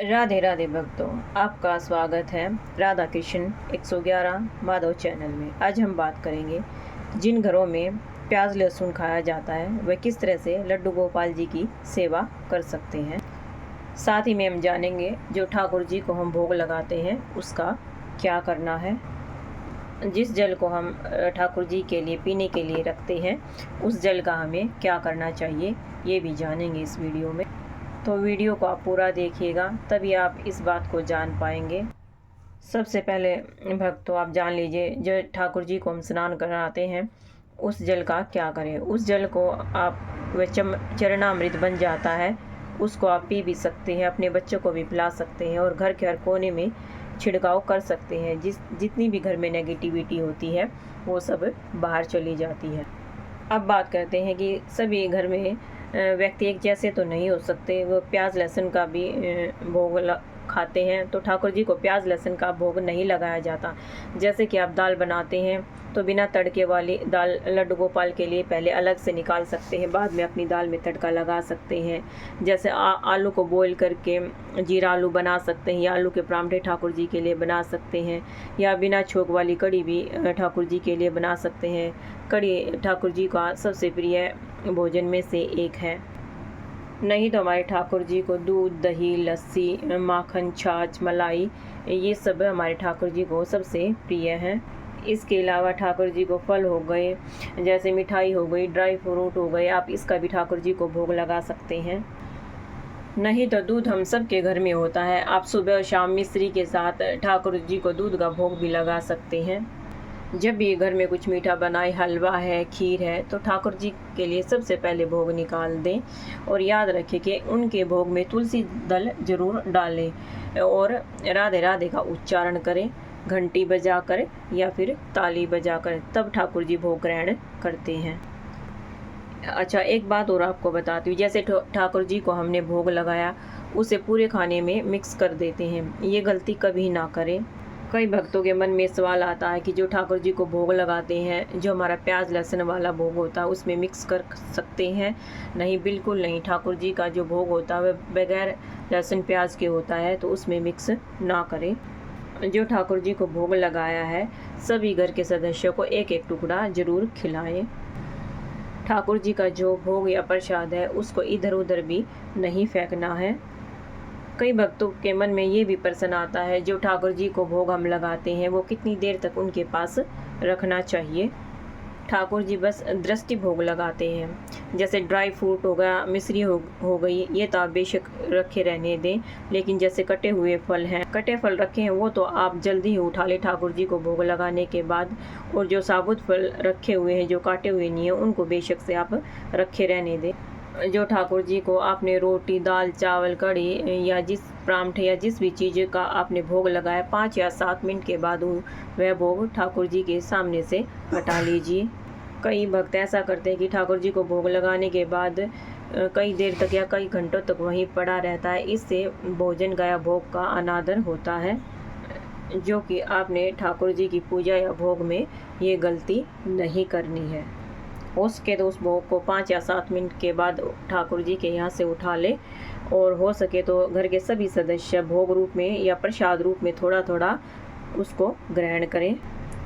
राधे राधे भक्तों, आपका स्वागत है राधा कृष्ण 111 माधव चैनल में। आज हम बात करेंगे जिन घरों में प्याज लहसुन खाया जाता है वह किस तरह से लड्डू गोपाल जी की सेवा कर सकते हैं। साथ ही में हम जानेंगे जो ठाकुर जी को हम भोग लगाते हैं उसका क्या करना है। जिस जल को हम ठाकुर जी के लिए पीने के लिए रखते हैं उस जल का हमें क्या करना चाहिए, ये भी जानेंगे इस वीडियो में। तो वीडियो को आप पूरा देखिएगा, तभी आप इस बात को जान पाएंगे। सबसे पहले भक्तों आप जान लीजिए, जो ठाकुर जी को हम स्नान कराते हैं उस जल का क्या करें। उस जल को आप वह चरणामृत बन जाता है, उसको आप पी भी सकते हैं, अपने बच्चों को भी पिला सकते हैं और घर के हर कोने में छिड़काव कर सकते हैं। जितनी भी घर में नेगेटिविटी होती है वो सब बाहर चली जाती है। अब बात करते हैं कि सभी घर में व्यक्ति एक जैसे तो नहीं हो सकते, वो प्याज लहसुन का भी भोग खाते हैं। तो ठाकुर जी को प्याज लहसुन का भोग नहीं लगाया जाता। जैसे कि आप दाल बनाते हैं तो बिना तड़के वाली दाल लड्डू गोपाल के लिए पहले अलग से निकाल सकते हैं, बाद में अपनी दाल में तड़का लगा सकते हैं। जैसे आलू को बॉईल करके जीरा आलू बना सकते हैं, या आलू के परांठे ठाकुर जी के लिए बना सकते हैं, या बिना छोंक वाली कड़ी भी ठाकुर जी के लिए बना सकते हैं। कड़ी ठाकुर जी का सबसे प्रिय भोजन में से एक है। नहीं तो हमारे ठाकुर जी को दूध दही लस्सी माखन छाछ मलाई ये सब हमारे ठाकुर जी को सबसे प्रिय हैं। इसके अलावा ठाकुर जी को फल हो गए, जैसे मिठाई हो गई, ड्राई फ्रूट हो गए, आप इसका भी ठाकुर जी को भोग लगा सकते हैं। नहीं तो दूध हम सब के घर में होता है, आप सुबह और शाम मिश्री के साथ ठाकुर जी को दूध का भोग भी लगा सकते हैं। जब भी घर में कुछ मीठा बनाए, हलवा है, खीर है, तो ठाकुर जी के लिए सबसे पहले भोग निकाल दें और याद रखें कि उनके भोग में तुलसी दल जरूर डालें और राधे राधे का उच्चारण करें, घंटी बजाकर या फिर ताली बजाकर, तब ठाकुर जी भोग ग्रहण करते हैं। अच्छा, एक बात और आपको बताती हूँ, जैसे ठाकुर जी को हमने भोग लगाया उसे पूरे खाने में मिक्स कर देते हैं, ये गलती कभी ना करें। कई भक्तों के मन में सवाल आता है कि जो ठाकुर जी को भोग लगाते हैं, जो हमारा प्याज लहसुन वाला भोग होता है उसमें मिक्स कर सकते हैं। नहीं, बिल्कुल नहीं। ठाकुर जी का जो भोग होता है वह बगैर लहसुन प्याज के होता है, तो उसमें मिक्स ना करें। जो ठाकुर जी को भोग लगाया है सभी घर के सदस्यों को एक एक टुकड़ा जरूर खिलाएं। ठाकुर जी का जो भोग या प्रसाद है उसको इधर उधर भी नहीं फेंकना है। कई भक्तों के मन में ये भी प्रश्न आता है, जो ठाकुर जी को भोग हम लगाते हैं वो कितनी देर तक उनके पास रखना चाहिए। ठाकुर जी बस दृष्टि भोग लगाते हैं, जैसे ड्राई फ्रूट हो गया, मिश्री हो गई, ये तो आप बेशक रखे रहने दें। लेकिन जैसे कटे हुए फल हैं, कटे फल रखे हैं वो तो आप जल्दी ही उठा लें ठाकुर जी को भोग लगाने के बाद। और जो साबुत फल रखे हुए हैं, जो काटे हुए नहीं हैं, उनको बेशक से आप रखे रहने दें। जो ठाकुर जी को आपने रोटी दाल चावल कढ़ी या जिस परांठे या जिस भी चीज़ का आपने भोग लगाया, 5 या 7 मिनट के बाद वह भोग ठाकुर जी के सामने से हटा लीजिए। कई भक्त ऐसा करते हैं कि ठाकुर जी को भोग लगाने के बाद कई देर तक या कई घंटों तक वहीं पड़ा रहता है। इससे भोजन गया भोग का अनादर होता है, जो कि आपने ठाकुर जी की पूजा या भोग में ये गलती नहीं करनी है। हो सके तो उस भोग को 5 या 7 मिनट के बाद ठाकुर जी के यहाँ से उठा ले, और हो सके तो घर के सभी सदस्य भोग रूप में या प्रसाद रूप में थोड़ा थोड़ा उसको ग्रहण करें।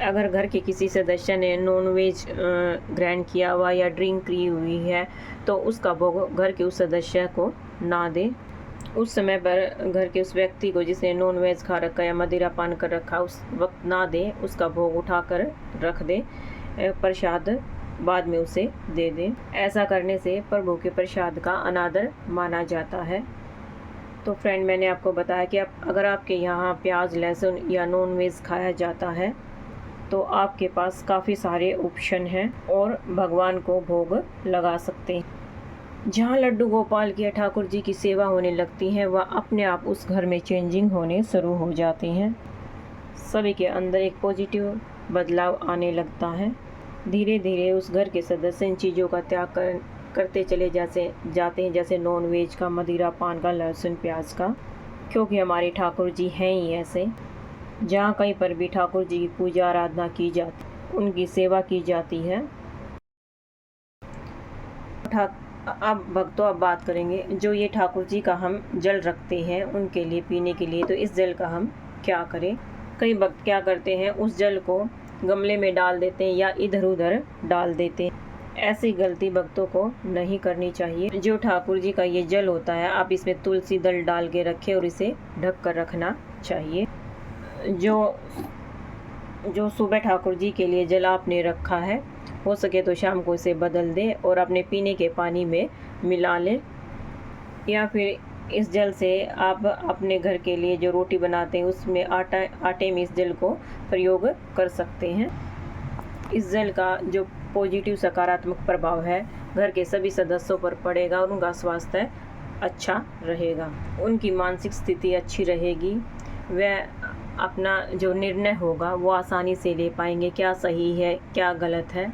अगर घर के किसी सदस्य ने नॉनवेज ग्रहण किया हुआ या ड्रिंक की हुई है तो उसका भोग घर के उस सदस्य को ना दें। उस समय पर घर के उस व्यक्ति को जिसने नॉनवेज खा रखा या मदिरा पान कर रखा उस वक्त ना दें, उसका भोग उठा कर रख दें, प्रसाद बाद में उसे दे दें। ऐसा करने से प्रभु के प्रसाद का अनादर माना जाता है। तो फ्रेंड, मैंने आपको बताया कि अगर आपके यहाँ प्याज लहसुन या नॉनवेज खाया जाता है तो आपके पास काफ़ी सारे ऑप्शन हैं और भगवान को भोग लगा सकते हैं। जहाँ लड्डू गोपाल की ठाकुर जी की सेवा होने लगती है वह अपने आप उस घर में चेंजिंग होने शुरू हो जाती हैं। सभी के अंदर एक पॉजिटिव बदलाव आने लगता है। धीरे धीरे उस घर के सदस्य इन चीज़ों का त्याग करते चले जाते हैं, जैसे नॉन वेज का, मदिरा पान का, लहसुन प्याज का, क्योंकि हमारे ठाकुर जी हैं ही ऐसे। जहाँ कहीं पर भी ठाकुर जी की पूजा आराधना की जाती, उनकी सेवा की जाती है, अब भक्तों अब बात करेंगे जो ये ठाकुर जी का हम जल रखते हैं उनके लिए पीने के लिए, तो इस जल का हम क्या करें। कई भक्त क्या करते हैं, उस जल को गमले में डाल देते हैं या इधर उधर डाल देते हैं। ऐसी गलती भक्तों को नहीं करनी चाहिए। जो ठाकुर जी का ये जल होता है, आप इसमें तुलसी दल डाल के रखें और इसे ढक कर रखना चाहिए। जो सुबह ठाकुर जी के लिए जल आपने रखा है, हो सके तो शाम को इसे बदल दें और अपने पीने के पानी में मिला लें, या फिर इस जल से आप अपने घर के लिए जो रोटी बनाते हैं उसमें आटे में इस जल को प्रयोग कर सकते हैं। इस जल का जो पॉजिटिव सकारात्मक प्रभाव है घर के सभी सदस्यों पर पड़ेगा और उनका स्वास्थ्य अच्छा रहेगा, उनकी मानसिक स्थिति अच्छी रहेगी। वह अपना जो निर्णय होगा वो आसानी से ले पाएंगे, क्या सही है क्या गलत है।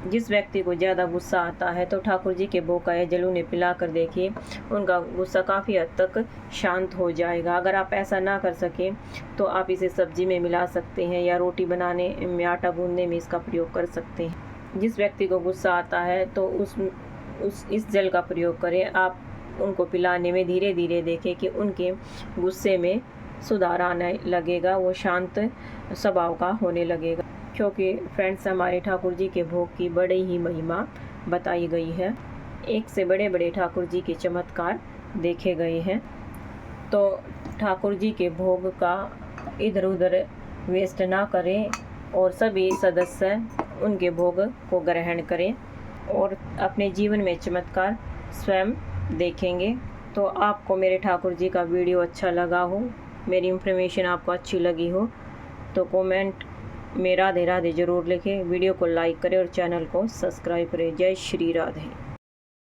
जिस व्यक्ति को ज़्यादा गुस्सा आता है तो ठाकुर जी के भोग का जल उन्हें पिला कर देखिए, उनका गुस्सा काफ़ी हद तक शांत हो जाएगा। अगर आप ऐसा ना कर सकें तो आप इसे सब्जी में मिला सकते हैं या रोटी बनाने में आटा गूंदने में इसका प्रयोग कर सकते हैं। जिस व्यक्ति को गुस्सा आता है तो इस जल का प्रयोग करें। आप उनको पिलाने में धीरे धीरे देखें कि उनके गुस्से में सुधार आने लगेगा, वो शांत स्वभाव का होने लगेगा। क्योंकि फ्रेंड्स हमारे ठाकुर जी के भोग की बड़ी ही महिमा बताई गई है, एक से बड़े बड़े ठाकुर जी के चमत्कार देखे गए हैं। तो ठाकुर जी के भोग का इधर उधर वेस्ट ना करें और सभी सदस्य उनके भोग को ग्रहण करें और अपने जीवन में चमत्कार स्वयं देखेंगे। तो आपको मेरे ठाकुर जी का वीडियो अच्छा लगा हो, मेरी इन्फॉर्मेशन आपको अच्छी लगी हो तो कमेंट में राधे राधे ज़रूर लिखें, वीडियो को लाइक करें और चैनल को सब्सक्राइब करें। जय श्री राधे।